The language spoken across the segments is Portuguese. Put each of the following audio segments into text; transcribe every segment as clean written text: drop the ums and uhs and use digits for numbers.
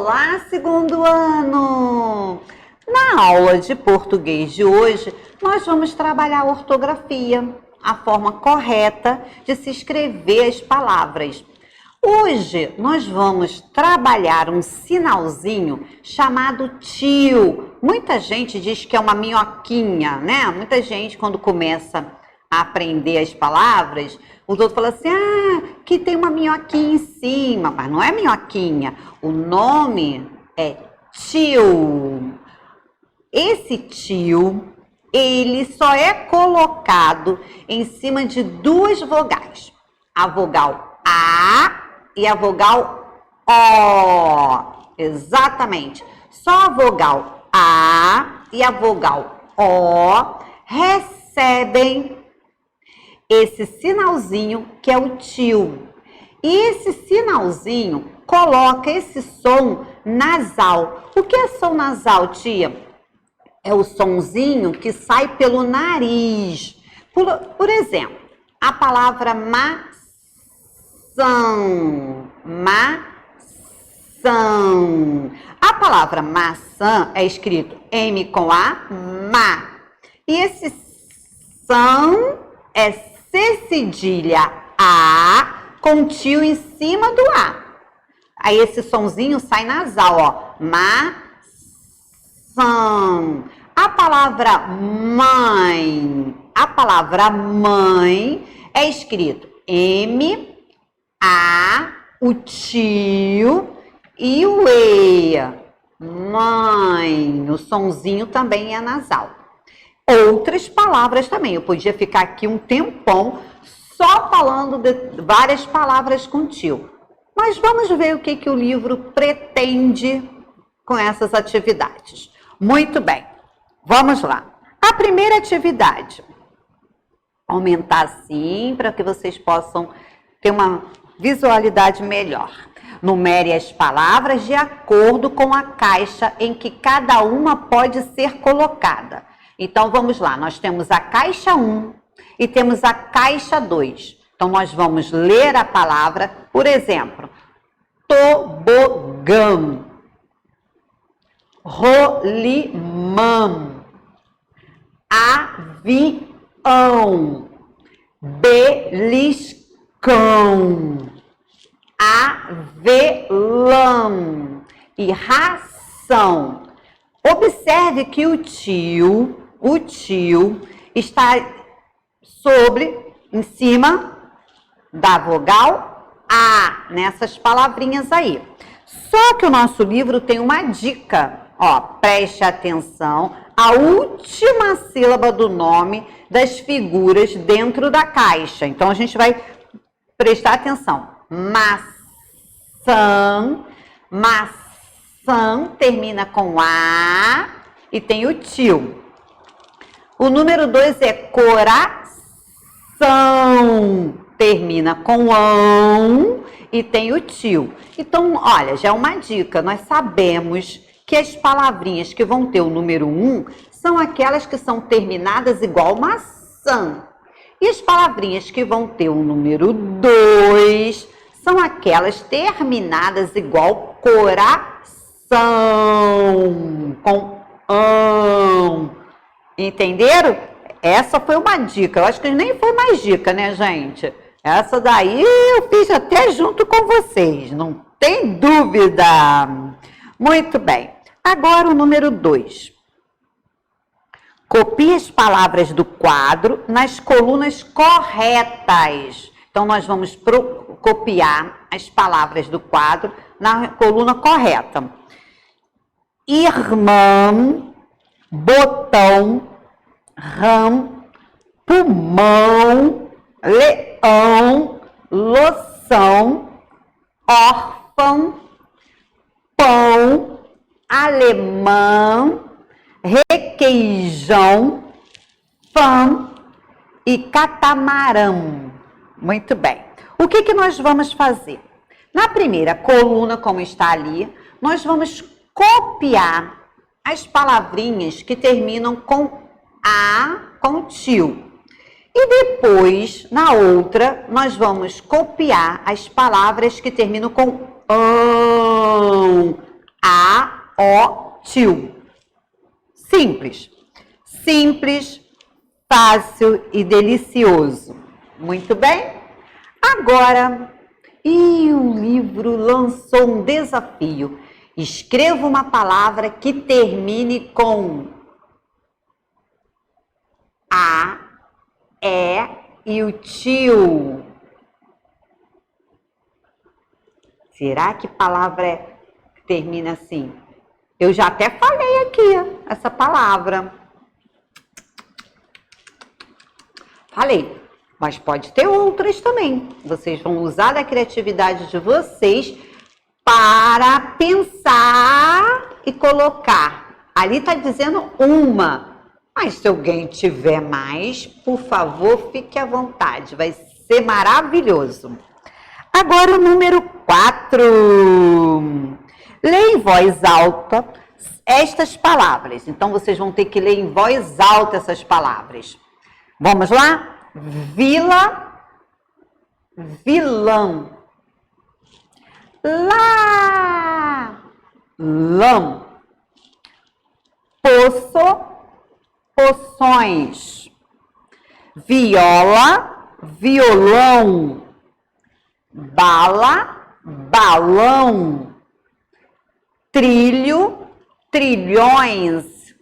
Olá, segundo ano! Na aula de português de hoje, nós vamos trabalhar a ortografia, a forma correta de se escrever as palavras. Hoje, nós vamos trabalhar um sinalzinho chamado tio. Muita gente diz que é uma minhoquinha, né? Muita gente, quando começa a aprender as palavras, os outros falam assim, que tem uma minhoquinha em cima, mas não é minhoquinha, o nome é tio. Esse tio, ele só é colocado em cima de duas vogais, a vogal A e a vogal O, exatamente, só a vogal A e a vogal O recebem esse sinalzinho que é o tio. E esse sinalzinho coloca esse som nasal. O que é som nasal, tia? É o sonzinho que sai pelo nariz. Por exemplo, a palavra maçã. Maçã. A palavra maçã é escrito M com A, ma. E esse são é C cedilha A com tio em cima do A. Aí esse sonzinho sai nasal, ó. Maçã. A palavra mãe é escrito M, A, o tio e o E. Mãe. O sonzinho também é nasal. Outras palavras também. Eu podia ficar aqui um tempão só falando de várias palavras com tio. Mas vamos ver o que o livro pretende com essas atividades. Muito bem, vamos lá. A primeira atividade, aumentar assim para que vocês possam ter uma visualidade melhor. Numere as palavras de acordo com a caixa em que cada uma pode ser colocada. Então, vamos lá, nós temos a caixa 1 e temos a caixa 2. Então, nós vamos ler a palavra, por exemplo, tobogã, rolimã, avião, beliscão, avelã e ração. Observe que o tio está em cima da vogal A, nessas palavrinhas aí. Só que o nosso livro tem uma dica, ó, preste atenção à última sílaba do nome das figuras dentro da caixa. Então, a gente vai prestar atenção. Maçã, maçã termina com A e tem o tio. O número 2 é coração, termina com ão e tem o tio. Então, olha, já é uma dica, nós sabemos que as palavrinhas que vão ter o número 1 são aquelas que são terminadas igual maçã. E as palavrinhas que vão ter o número 2 são aquelas terminadas igual coração, com ão. Entenderam? Essa foi uma dica. Eu acho que nem foi mais dica, né, gente? Essa daí eu fiz até junto com vocês, não tem dúvida. Muito bem. Agora o número 2. Copie as palavras do quadro nas colunas corretas. Então, nós vamos copiar as palavras do quadro na coluna correta. Irmã, botão, rã, pulmão, leão, loção, órfão, pão, alemã, requeijão, fã e catamarã. Muito bem. O que nós vamos fazer? Na primeira coluna, como está ali, nós vamos copiar as palavrinhas que terminam com A, com tio. E depois, na outra, nós vamos copiar as palavras que terminam com ão, tio. Simples. Simples, fácil e delicioso. Muito bem? Agora, o livro lançou um desafio. Escreva uma palavra que termine com a, e o tio. Será que palavra termina assim? Eu já até falei aqui essa palavra. Falei, mas pode ter outras também. Vocês vão usar a criatividade de vocês para pensar e colocar. Ali está dizendo uma, mas se alguém tiver mais, por favor, fique à vontade. Vai ser maravilhoso. Agora o número 4. Leia em voz alta estas palavras. Então, vocês vão ter que ler em voz alta essas palavras. Vamos lá? Vila, vilão. Lá, lã. Poço, poções. Viola, violão. Bala, balão. Trilho, trilhões.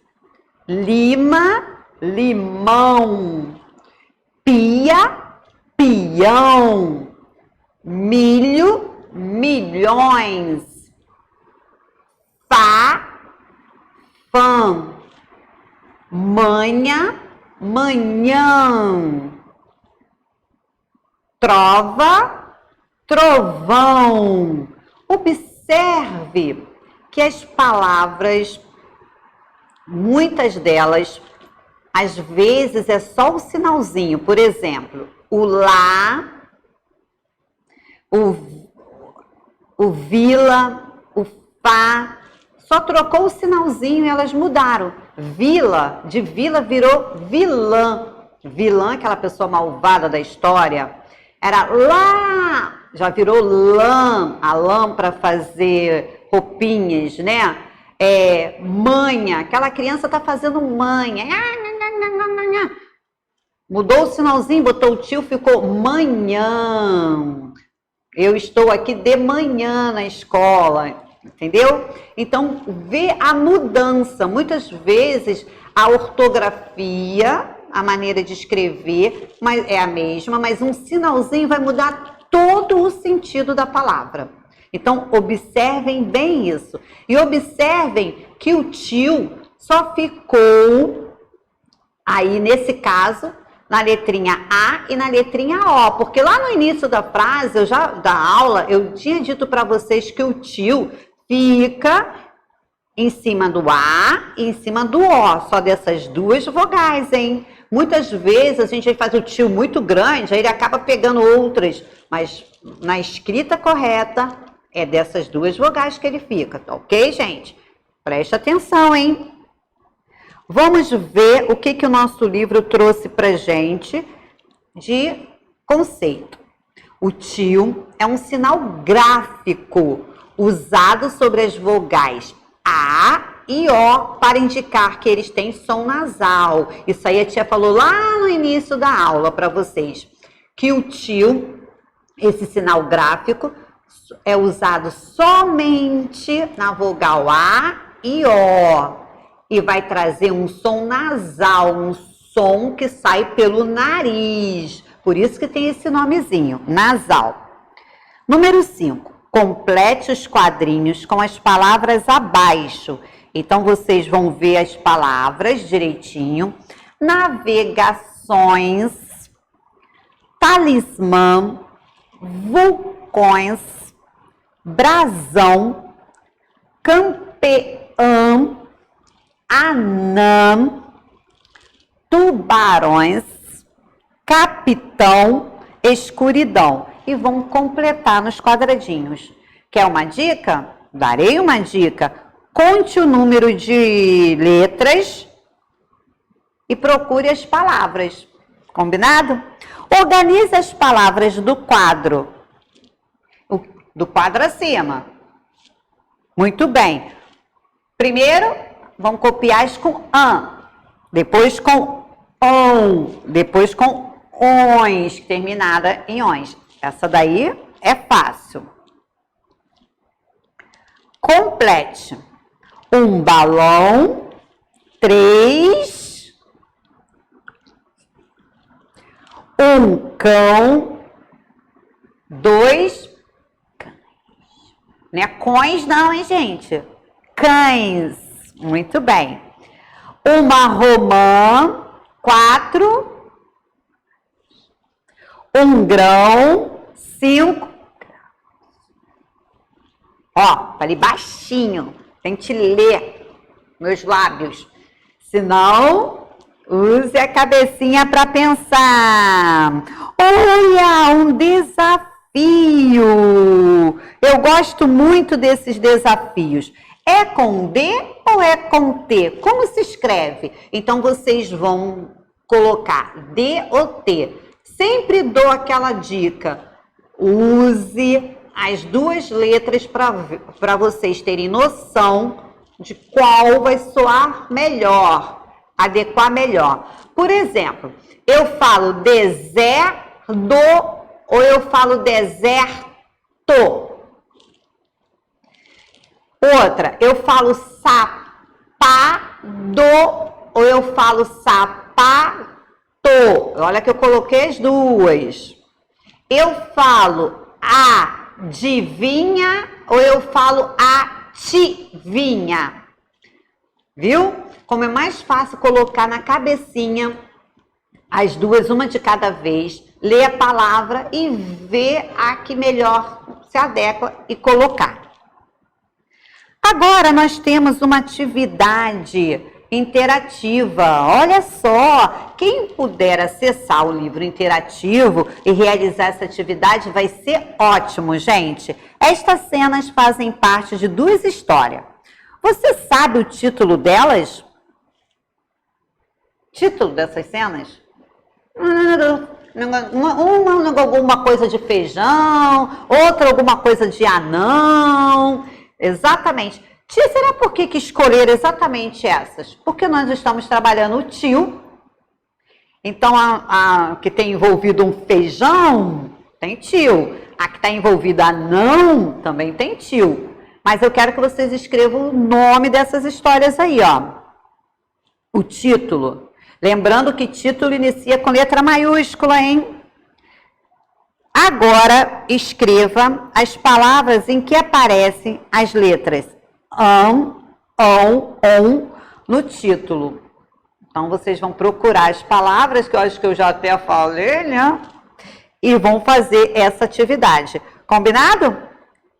Lima, limão. Pia, pião. Milho, milhões. Fã, manha, manhã. Trova, trovão. Observe que as palavras, muitas delas, às vezes é só o sinalzinho. Por exemplo, o lá, o vila, o fá, só trocou o sinalzinho e elas mudaram. Vila, de vila virou vilã. Vilã, aquela pessoa malvada da história, era lá, já virou lã, a lã para fazer roupinhas, né? Manha, aquela criança tá fazendo manha. Mudou o sinalzinho, botou o tio, ficou manhã. Eu estou aqui de manhã na escola, entendeu? Então, vê a mudança. Muitas vezes a ortografia, a maneira de escrever, mas é a mesma, mas um sinalzinho vai mudar todo o sentido da palavra. Então, observem bem isso. E observem que o tio só ficou aí, nesse caso, na letrinha A e na letrinha O. Porque lá no início da frase, da aula, eu tinha dito para vocês que o tio fica em cima do A e em cima do O. Só dessas duas vogais, hein? Muitas vezes a gente faz o tio muito grande, aí ele acaba pegando outras. Mas na escrita correta, é dessas duas vogais que ele fica, tá ok, gente? Preste atenção, hein? Vamos ver o que o nosso livro trouxe pra gente de conceito. O tio é um sinal gráfico usado sobre as vogais A e O para indicar que eles têm som nasal. Isso aí a tia falou lá no início da aula para vocês. Que o tio, esse sinal gráfico, é usado somente na vogal A e O. E vai trazer um som nasal, um som que sai pelo nariz. Por isso que tem esse nomezinho, nasal. Número 5. Complete os quadrinhos com as palavras abaixo. Então, vocês vão ver as palavras direitinho. Navegações, talismã, vulcões, brasão, campeão, anã, tubarões, capitão, escuridão. E vão completar nos quadradinhos. Quer uma dica? Darei uma dica. Conte o número de letras e procure as palavras. Combinado? Organize as palavras do quadro. Do quadro acima. Muito bem. Primeiro, vamos copiar as com an, depois com on, depois com ons, terminada em ons. Essa daí é fácil. Complete. Um balão, 3. Um cão, 2 cães. Não é cões não, hein, gente? Cães. Muito bem. Uma romã, 4. Um grão, 5. Ó, falei baixinho. Tente ler meus lábios. Senão, use a cabecinha para pensar. Olha, um desafio. Eu gosto muito desses desafios. É com D ou é com T? Como se escreve? Então, vocês vão colocar D ou T. Sempre dou aquela dica. Use as duas letras para vocês terem noção de qual vai soar melhor, adequar melhor. Por exemplo, eu falo deserto ou eu falo deserto? Outra, eu falo sapado ou eu falo sapato? Olha que eu coloquei as duas. Eu falo adivinha ou eu falo ativinha? Viu? Como é mais fácil colocar na cabecinha as duas, uma de cada vez, ler a palavra e ver a que melhor se adequa e colocar. Agora nós temos uma atividade interativa. Olha só, quem puder acessar o livro interativo e realizar essa atividade vai ser ótimo, gente. Estas cenas fazem parte de duas histórias. Você sabe o título delas? Título dessas cenas? Uma alguma coisa de feijão, outra alguma coisa de anão. Exatamente. Tia, será por que escolher exatamente essas? Porque nós estamos trabalhando o tio. Então, a que tem envolvido um feijão, tem tio. A que está envolvida anão, também tem tio. Mas eu quero que vocês escrevam o nome dessas histórias aí, ó. O título. Lembrando que título inicia com letra maiúscula, hein? Agora, escreva as palavras em que aparecem as letras on no título. Então, vocês vão procurar as palavras, que eu acho que eu já até falei, né? E vão fazer essa atividade. Combinado?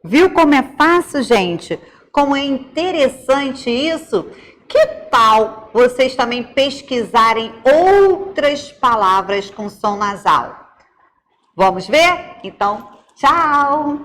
Viu como é fácil, gente? Como é interessante isso? Que tal vocês também pesquisarem outras palavras com som nasal? Vamos ver? Então, tchau!